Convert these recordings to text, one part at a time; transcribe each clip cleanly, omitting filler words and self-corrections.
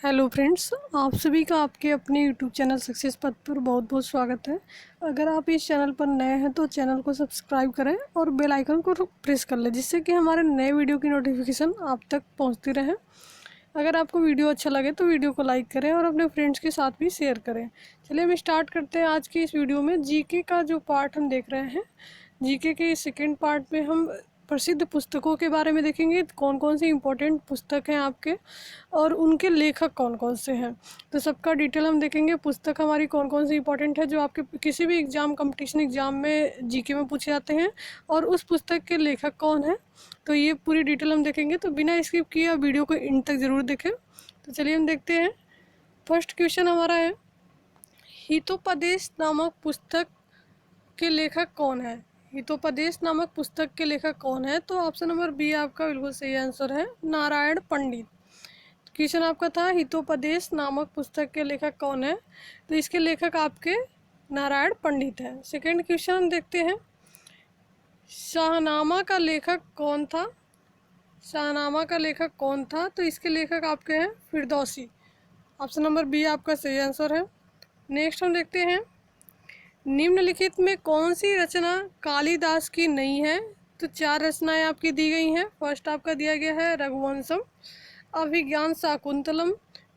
Hello friends, आप सभी का आपके अपने यूट्यूब चैनल सक्सेस पथ पर बहुत बहुत स्वागत है। अगर आप इस चैनल पर नए हैं तो चैनल को सब्सक्राइब करें और बेल आइकन को प्रेस कर लें, जिससे कि हमारे नए वीडियो की नोटिफिकेशन आप तक पहुंचती रहे। अगर आपको वीडियो अच्छा लगे तो वीडियो को लाइक करें और अपने फ्रेंड्स के साथ भी शेयर करें। चलिए हम स्टार्ट करते हैं आज की इस वीडियो में। जीके का जो पार्ट हम देख रहे हैं, जीके के सेकेंड पार्ट में हम प्रसिद्ध पुस्तकों के बारे में देखेंगे, कौन कौन सी इम्पोर्टेंट पुस्तक हैं आपके और उनके लेखक कौन कौन से हैं। तो सबका डिटेल हम देखेंगे, पुस्तक हमारी कौन कौन सी इंपॉर्टेंट है जो आपके किसी भी एग्ज़ाम कंपटीशन एग्ज़ाम में जीके में पूछे जाते हैं, और उस पुस्तक के लेखक कौन है। तो ये पूरी डिटेल हम देखेंगे, तो बिना स्किप किए आप वीडियो को इन तक ज़रूर देखें। तो चलिए हम देखते हैं। फर्स्ट क्वेश्चन हमारा है, हितोपदेश नामक पुस्तक के लेखक कौन है। हितोपदेश नामक पुस्तक के लेखक कौन है? तो ऑप्शन नंबर बी आपका बिल्कुल सही आंसर है, नारायण पंडित। क्वेश्चन आपका था हितोपदेश नामक पुस्तक के लेखक कौन है, तो इसके लेखक आपके नारायण पंडित हैं। सेकंड क्वेश्चन हम देखते हैं, शाहनामा का लेखक कौन था। शाहनामा का लेखक कौन था? तो इसके लेखक आपके हैं फिरदौसी। ऑप्शन नंबर बी आपका सही आंसर है। नेक्स्ट हम देखते हैं, निम्नलिखित में कौन सी रचना कालिदास की नहीं है। तो चार रचनाएं आपकी दी गई हैं। फर्स्ट आपका दिया गया है रघुवंशम, अभिज्ञान शाकुंतलम,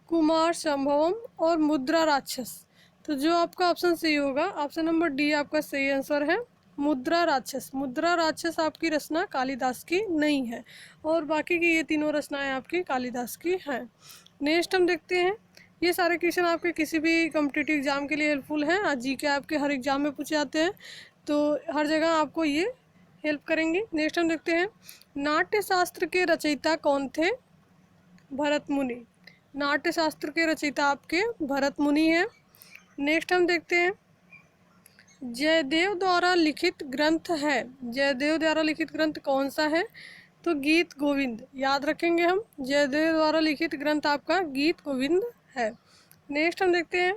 कुमार संभवम और मुद्रा राक्षस। तो जो आपका ऑप्शन सही होगा, ऑप्शन नंबर डी आपका सही आंसर है, मुद्रा राक्षस। मुद्रा राक्षस आपकी रचना कालिदास की नहीं है, और बाकी की ये तीनों रचनाएं आपकी कालिदास की हैं। नेक्स्ट हम देखते हैं, ये सारे क्वेश्चन आपके किसी भी कॉम्पिटिटिव एग्जाम के लिए हेल्पफुल हैं। आज जीके आपके हर एग्जाम में पूछे जाते हैं, तो हर जगह आपको ये हेल्प करेंगे। नेक्स्ट हम देखते हैं, नाट्य शास्त्र के रचयिता कौन थे। भरत मुनि। नाट्य शास्त्र के रचयिता आपके भरत मुनि हैं। नेक्स्ट हम देखते हैं, जयदेव द्वारा लिखित ग्रंथ है। जयदेव द्वारा लिखित ग्रंथ कौन सा है? तो गीत गोविंद। याद रखेंगे हम, जयदेव द्वारा लिखित ग्रंथ आपका गीत गोविंद है। नेक्स्ट हम देखते हैं,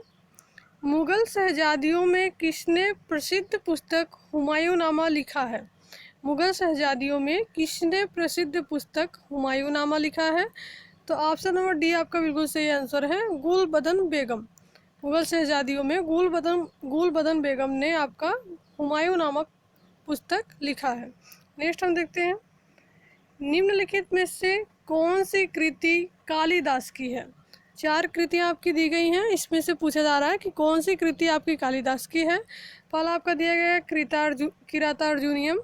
मुगल शहजादियों में किसने प्रसिद्ध पुस्तक हुमायूंनामा लिखा है। मुगल शहजादियों में किसने प्रसिद्ध पुस्तक हुमायूंनामा लिखा है। तो ऑप्शन नंबर डी आपका बिल्कुल सही आंसर है, गुलबदन बेगम। मुगल शहजादियों में गुलबदन बेगम ने आपका हुमायूं नामक पुस्तक लिखा है। नेक्स्ट हम देखते हैं, निम्नलिखित में से कौन सी कृति कालिदास की है। चार कृतियाँ आपकी दी गई हैं, इसमें से पूछा जा रहा है कि कौन सी कृति आपकी कालिदास की है। पहला आपका दिया गया है किरातार्जुनीयम,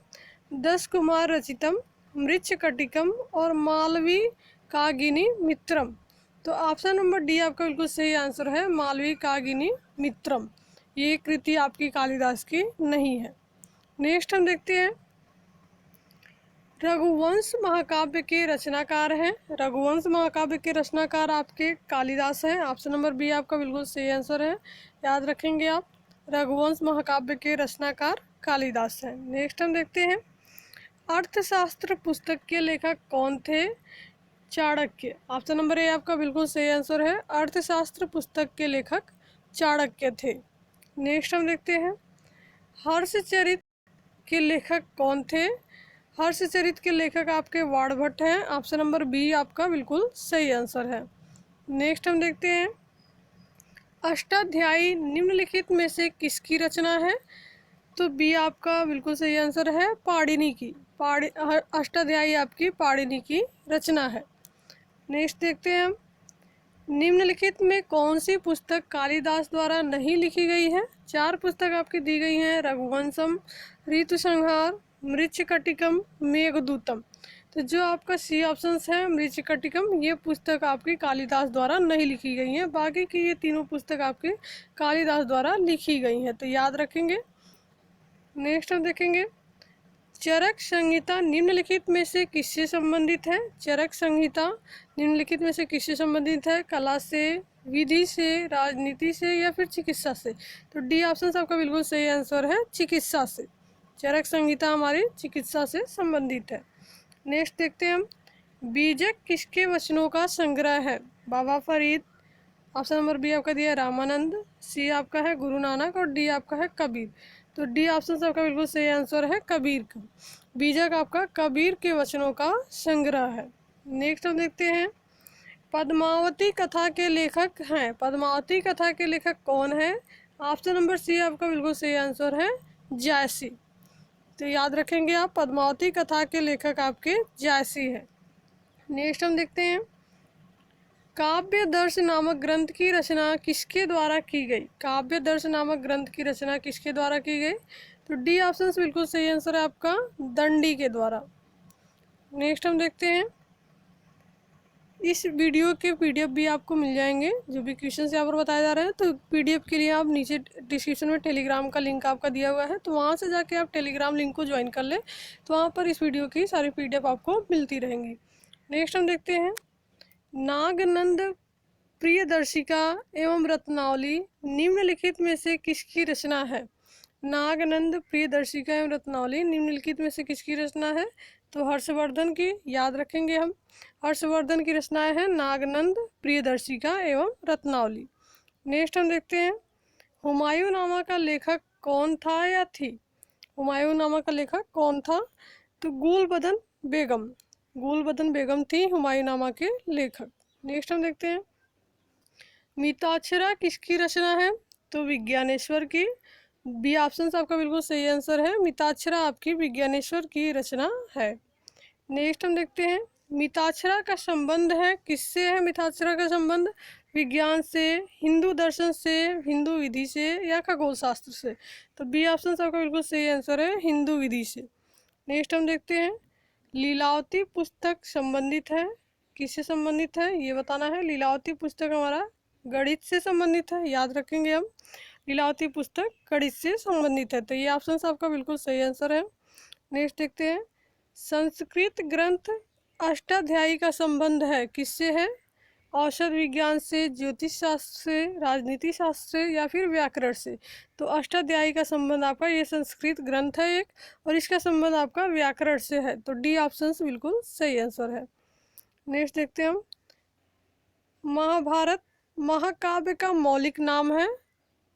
10 कुमार रचितम, मृच्छकटिकम और मालवी कागिनी मित्रम। तो ऑप्शन नंबर डी आपका बिल्कुल सही आंसर है, मालवी कागिनी मित्रम। ये कृति आपकी कालिदास की नहीं है। नेक्स्ट हम देखते हैं, रघुवंश महाकाव्य के रचनाकार हैं। रघुवंश महाकाव्य के रचनाकार आपके कालिदास हैं। ऑप्शन नंबर बी आपका बिल्कुल सही आंसर है, याद रखेंगे आप, रघुवंश महाकाव्य के रचनाकार कालिदास हैं। नेक्स्ट हम देखते हैं, अर्थशास्त्र पुस्तक के लेखक कौन थे। चाणक्य। ऑप्शन नंबर ए आपका बिल्कुल सही आंसर है, अर्थशास्त्र पुस्तक के लेखक चाणक्य थे। नेक्स्ट हम देखते हैं, हर्षचरित के लेखक कौन थे। हर्षचरित के लेखक आपके वाणभट्ट हैं। ऑप्शन नंबर बी आपका बिल्कुल सही आंसर है। नेक्स्ट हम देखते हैं, अष्टाध्यायी निम्नलिखित में से किसकी रचना है। तो बी आपका बिल्कुल सही आंसर है, पाणिनि की। अष्टाध्यायी आपकी पाणिनि की रचना है। नेक्स्ट देखते हैं हम, निम्नलिखित में कौन सी पुस्तक कालिदास द्वारा नहीं लिखी गई है। चार पुस्तक आपकी दी गई हैं, रघुवंशम, ऋतुसंहार, मृच्छकटिकम, मेघदूतम। तो जो आपका सी ऑप्शन है मृच्छकटिकम, ये पुस्तक आपकी कालिदास द्वारा नहीं लिखी गई हैं। बाकी की ये तीनों पुस्तक आपकी कालिदास द्वारा लिखी गई हैं, तो याद रखेंगे। नेक्स्ट हम देखेंगे, चरक संहिता निम्नलिखित में से किससे संबंधित है। चरक संहिता निम्नलिखित में से किससे संबंधित है। कला से, विधि से, राजनीति से या फिर चिकित्सा से। तो डी ऑप्शन आपका बिल्कुल सही आंसर है, चिकित्सा से। चरक संहिता हमारी चिकित्सा से संबंधित है। नेक्स्ट देखते हैं हम, बीजक किसके वचनों का संग्रह है। बाबा फरीद। ऑप्शन नंबर बी आपका दिया है रामानंद, सी आपका है गुरु नानक और डी आपका है कबीर। तो डी ऑप्शन आपका बिल्कुल सही आंसर है, कबीर का। बीजक आपका कबीर के वचनों का संग्रह है। नेक्स्ट हम देखते हैं, पद्मावती कथा के लेखक हैं। पद्मावती कथा के लेखक कौन है? ऑप्शन नंबर सी आपका बिल्कुल सही आंसर है, जायसी। तो याद रखेंगे आप, पद्मावती कथा के लेखक आपके जायसी है। नेक्स्ट हम देखते हैं, काव्य दर्श नामक ग्रंथ की रचना किसके द्वारा की गई? काव्य दर्श नामक ग्रंथ की रचना किसके द्वारा की गई? तो डी ऑप्शन बिल्कुल सही आंसर है आपका, दंडी के द्वारा। नेक्स्ट हम देखते हैं, इस वीडियो के पीडीएफ भी आपको मिल जाएंगे, जो भी क्वेश्चंस यहाँ पर बताए जा रहे हैं। तो पीडीएफ के लिए आप नीचे डिस्क्रिप्शन में टेलीग्राम का लिंक आपका दिया हुआ है, तो वहाँ से जाके आप टेलीग्राम लिंक को ज्वाइन कर ले, तो वहाँ पर इस वीडियो की सारी पीडीएफ आपको मिलती रहेंगी। नेक्स्ट हम देखते हैं, नागनंद प्रियदर्शिका एवं रत्नावली निम्नलिखित में से किसकी रचना है? नागनंद प्रियदर्शिका एवं रत्नावली निम्नलिखित में से किसकी रचना है? तो हर्षवर्धन की, याद रखेंगे हम, हर्षवर्धन की रचनाएं हैं नागनंद प्रियदर्शिका एवं रत्नावली। नेक्स्ट हम देखते हैं, हुमायूंनामा का लेखक कौन था या थी? हुमायूंनामा का लेखक कौन था? तो गुलबदन बेगम, गुलबदन बेगम थी हुमायूंनामा के लेखक। नेक्स्ट हम देखते हैं, मिताक्षरा किसकी रचना है? तो विज्ञानेश्वर की। बी ऑप्शन आपका बिल्कुल सही आंसर है, मिताक्षरा आपकी विज्ञानेश्वर की रचना है। नेक्स्ट हम देखते हैं, मिताक्षरा का संबंध है किससे है? मिताक्षरा का संबंध विज्ञान से, हिंदू दर्शन से, हिंदू विधि से, या खगोल शास्त्र से? तो बी ऑप्शन आपका बिल्कुल सही आंसर है, हिंदू विधि से। नेक्स्ट हम देखते हैं, लीलावती पुस्तक संबंधित है, किससे संबंधित है ये बताना है। लीलावती पुस्तक हमारा गणित से संबंधित है, याद रखेंगे हम, लीलावती पुस्तक गणित से संबंधित है। तो ये ऑप्शन आपका बिल्कुल सही आंसर है। नेक्स्ट देखते हैं, संस्कृत ग्रंथ अष्टाध्यायी का संबंध है किससे है? औषध विज्ञान से, ज्योतिष शास्त्र से, राजनीति शास्त्र से, या फिर व्याकरण से? तो अष्टाध्यायी का संबंध आपका ये संस्कृत ग्रंथ है एक, और इसका संबंध आपका व्याकरण से है। तो डी ऑप्शन बिल्कुल सही आंसर है। नेक्स्ट देखते हैं हम, महाभारत महाकाव्य का मौलिक नाम है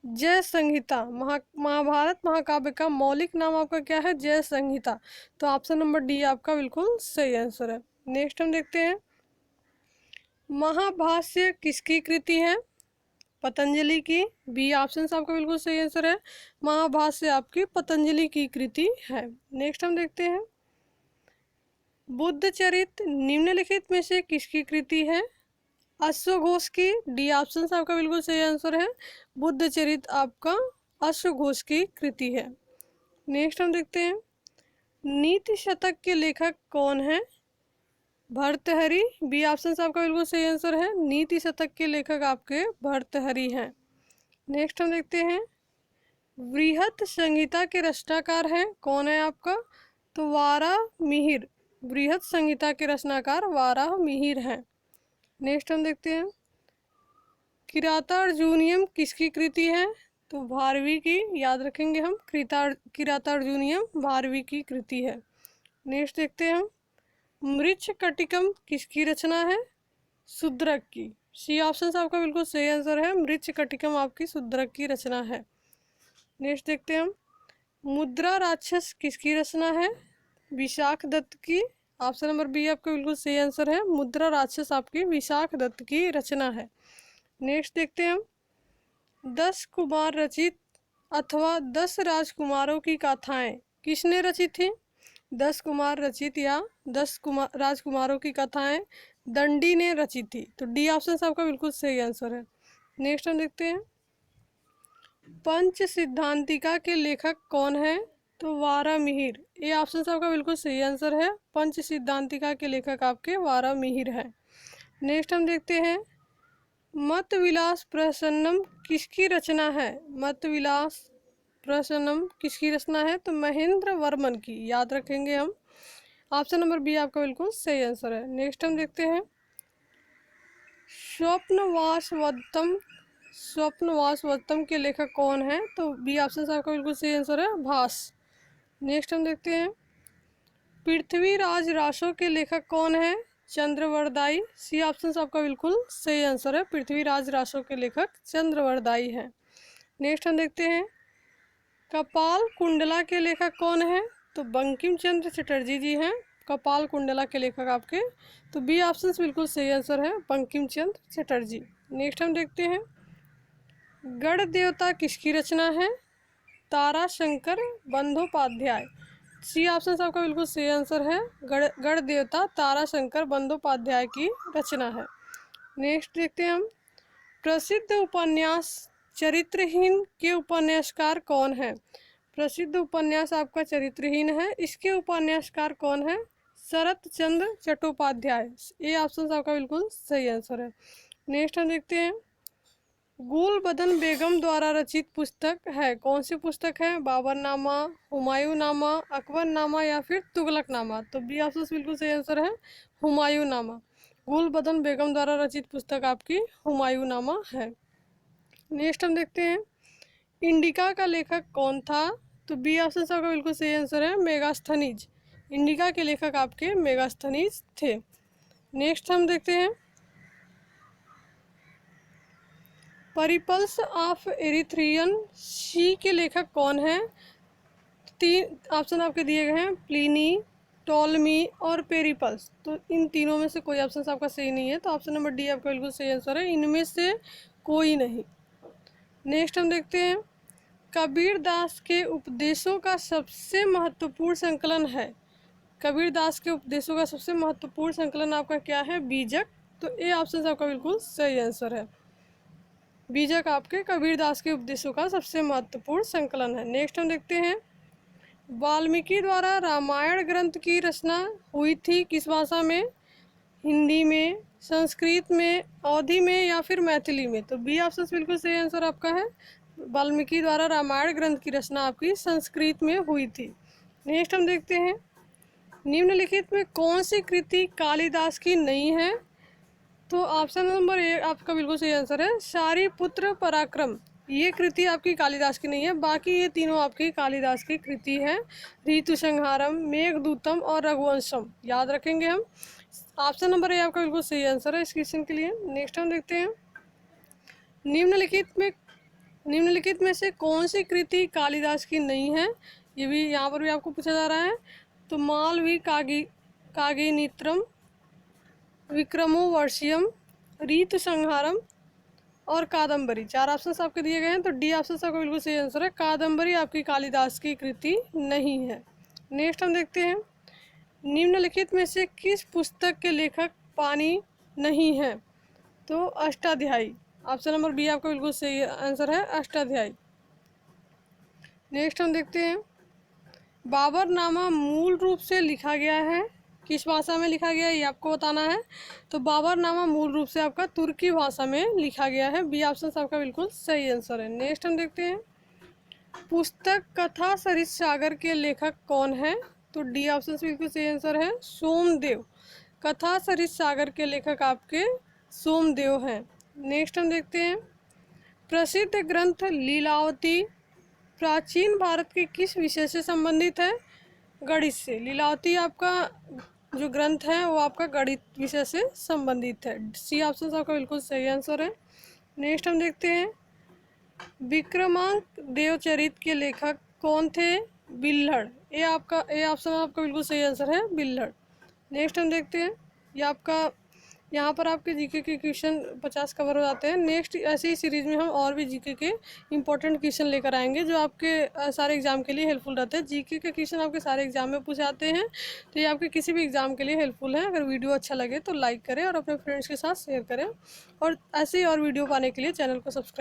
जय संहिता। महाभारत महाकाव्य का मौलिक नाम आपका क्या है? जय संहिता। तो ऑप्शन नंबर डी आपका बिल्कुल सही आंसर है। नेक्स्ट हम देखते हैं, महाभाष्य किसकी कृति है? पतंजलि की। बी ऑप्शन आपका बिल्कुल सही आंसर है, महाभाष्य आपकी पतंजलि की कृति है। नेक्स्ट हम देखते हैं, बुद्ध चरित निम्नलिखित में से किसकी कृति है? अश्वघोष की। डी ऑप्शन आपका बिल्कुल सही आंसर है, बुद्ध चरित आपका अश्वघोष की कृति है। नेक्स्ट हम देखते हैं, नीति शतक के लेखक कौन है? भर्तृहरि। बी ऑप्शन आपका बिल्कुल सही आंसर है, नीति शतक के लेखक आपके भर्तृहरि हैं। नेक्स्ट हम देखते हैं, बृहत संहिता के रचनाकार हैं कौन है आपका? तो वारामिहिर। बृहत संहिता के रचनाकार वारामिहिर हैं। नेक्स्ट हम देखते हैं, किरातार्जुनीयम किसकी कृति है? तो भारवी की, याद रखेंगे हम, किरातार्जुनीयम भारवी की कृति है। नेक्स्ट देखते हैं हम, मृच्छकटिकम किसकी रचना है? शूद्रक की। सी ऑप्शन आपका बिल्कुल सही आंसर है, मृच्छकटिकम आपकी शूद्रक की रचना है। नेक्स्ट देखते हैं हम, मुद्रा राक्षस किसकी रचना है? विशाख दत्त की। ऑप्शन नंबर बी आपका बिल्कुल सही आंसर है, मुद्रा राक्षस आपकी विशाख दत्त की रचना है। नेक्स्ट देखते हैं हम, 10 कुमार रचित अथवा 10 राजकुमारों की गाथाएं किसने रचित थी? 10 कुमार रचित या 10 राजकुमारों की कथाएं दंडी ने रची थी। तो डी ऑप्शन आपका बिल्कुल सही आंसर है। नेक्स्ट हम देखते हैं, पंच सिद्धांतिका के लेखक कौन है? तो वारामिहिर। ये ऑप्शन आपका बिल्कुल सही आंसर है, पंच सिद्धांतिका के लेखक आपके वारामिहिर हैं। नेक्स्ट हम देखते हैं, मत विलास प्रसन्नम किसकी रचना है? मत विलास प्रसन्नम किसकी रचना है? तो महेंद्र वर्मन की, याद रखेंगे हम, ऑप्शन नंबर बी आपका बिल्कुल सही आंसर है। नेक्स्ट हम देखते हैं, स्वप्नवासवत्तम के लेखक कौन है? तो बी ऑप्शन आपका बिल्कुल सही आंसर है, भास। नेक्स्ट हम देखते हैं, पृथ्वीराज रासो के लेखक कौन है? चंद्रवरदाई। सी ऑप्शन आपका बिल्कुल सही आंसर है, पृथ्वीराज रासो के लेखक चंद्रवरदाई हैं। नेक्स्ट हम देखते हैं, कपाल कुंडला के लेखक कौन है? तो बंकिम चंद्र चटर्जी जी हैं कपाल कुंडला के लेखक आपके, तो बी ऑप्शन बिल्कुल सही आंसर है, बंकिम चंद्र चटर्जी। नेक्स्ट हम देखते हैं, गढ़ देवता किसकी रचना है? तारा शंकर बंदोपाध्याय। सी ऑप्शन आपका बिल्कुल सही आंसर है, गढ़ देवता तारा शंकर बंदोपाध्याय की रचना है। नेक्स्ट देखते हैं हम, प्रसिद्ध उपन्यास चरित्रहीन के उपन्यासकार कौन है? प्रसिद्ध उपन्यास आपका चरित्रहीन है, इसके उपन्यासकार कौन है? शरत चंद्र चट्टोपाध्याय। ये ऑप्शन आपका बिल्कुल सही आंसर है। नेक्स्ट हम देखते हैं, गुलबदन बेगम द्वारा रचित पुस्तक है, कौन सी पुस्तक है? बाबरनामा, हुमायूंनामा, अकबरनामा या फिर तुगलकनामा। तो बी ऑप्शन बिल्कुल सही आंसर है, हुमायूंनामा। गुलबदन बेगम द्वारा रचित पुस्तक आपकी हुमायूंनामा है। नेक्स्ट हम देखते हैं, इंडिका का लेखक कौन था? तो बी ऑप्शन आपका बिल्कुल सही आंसर है, मेगास्थनीज। इंडिका के लेखक आपके मेगास्थनीज थे। नेक्स्ट हम देखते हैं, परिपल्स ऑफ एरिथ्रियन सी के लेखक कौन है? 3 ऑप्शन आपके दिए गए हैं, प्लिनी, टॉलमी और पेरिपल्स। तो इन तीनों में से कोई ऑप्शन आपका सही नहीं है, तो ऑप्शन नंबर डी आपका बिल्कुल सही आंसर है, इनमें से कोई नहीं। नेक्स्ट हम देखते हैं, कबीर दास के उपदेशों का सबसे महत्वपूर्ण संकलन है। कबीर दास के उपदेशों का सबसे महत्वपूर्ण संकलन आपका क्या है? बीजक। तो ए ऑप्शन आपका बिल्कुल सही आंसर है, बीजक आपके कबीर दास के उपदेशों का सबसे महत्वपूर्ण संकलन है। नेक्स्ट हम देखते हैं, वाल्मीकि द्वारा रामायण ग्रंथ की रचना हुई थी किस भाषा में? हिंदी में, संस्कृत में, अवधी में या फिर मैथिली में। तो बी ऑप्शन बिल्कुल सही आंसर आपका है, वाल्मीकि द्वारा रामायण ग्रंथ की रचना आपकी संस्कृत में हुई थी। नेक्स्ट हम देखते हैं, निम्नलिखित में कौन सी कृति कालिदास की नहीं है? तो ऑप्शन नंबर ए आपका बिल्कुल सही आंसर है, शारिपुत्र पराक्रम। ये कृति आपकी कालिदास की नहीं है, बाकी ये तीनों आपकी कालिदास की कृति है। ऋतुसंहारम, मेघदूतम और रघुवंशम याद रखेंगे हम। ऑप्शन नंबर ए आपका बिल्कुल सही आंसर है इस क्वेश्चन के लिए। नेक्स्ट हम देखते हैं, निम्नलिखित में से कौन सी कृति कालिदास की नहीं है? ये भी यहाँ पर भी आपको पूछा जा रहा है। तो मालवी कागिनीत्रम, विक्रमोर्वशीयम, ऋतुसंहारम और कादम्बरी। 4 ऑप्शन आपके दिए गए हैं, तो डी ऑप्शन आपका बिल्कुल सही आंसर है, कादम्बरी आपकी कालिदास की कृति नहीं है। नेक्स्ट हम देखते हैं, निम्नलिखित में से किस पुस्तक के लेखक पानी नहीं है? तो अष्टाध्यायी। ऑप्शन नंबर बी आपका बिल्कुल सही आंसर है, अष्टाध्यायी। नेक्स्ट हम देखते हैं, बाबरनामा मूल रूप से लिखा गया है किस भाषा में लिखा गया है, ये आपको बताना है। तो बाबरनामा मूल रूप से आपका तुर्की भाषा में लिखा गया है, बी ऑप्शन आपका बिल्कुल सही आंसर है। नेक्स्ट हम देखते हैं, पुस्तक कथा सरित सागर के लेखक कौन है? तो डी ऑप्शन बिल्कुल सही आंसर है, सोमदेव। कथा सरित सागर के लेखक आपके सोमदेव हैं। नेक्स्ट हम देखते हैं, प्रसिद्ध ग्रंथ लीलावती प्राचीन भारत के किस विषय से संबंधित है? गणित से। लीलावती आपका जो ग्रंथ है वो आपका गणित विषय से संबंधित है, सी ऑप्शन आपका बिल्कुल सही आंसर है। नेक्स्ट हम देखते हैं, विक्रमांक देवचरित के लेखक कौन थे? बिल्हड़। ए ऑप्शन आपका बिल्कुल सही आंसर है, बिल्हड़। नेक्स्ट हम देखते हैं, ये आपका यहाँ पर आपके जीके के क्वेश्चन 50 कवर हो जाते हैं। नेक्स्ट ऐसे ही सीरीज़ में हम और भी जीके के इंपॉर्टेंट क्वेश्चन लेकर आएंगे जो आपके सारे एग्जाम के लिए हेल्पफुल रहते हैं। जीके के क्वेश्चन आपके सारे एग्जाम में पूछे जाते हैं, तो ये आपके किसी भी एग्जाम के लिए हेल्पफुल है। अगर वीडियो अच्छा लगे तो लाइक करें और अपने फ्रेंड्स के साथ शेयर करें, और ऐसे ही और वीडियो पाने के लिए चैनल को सब्सक्राइब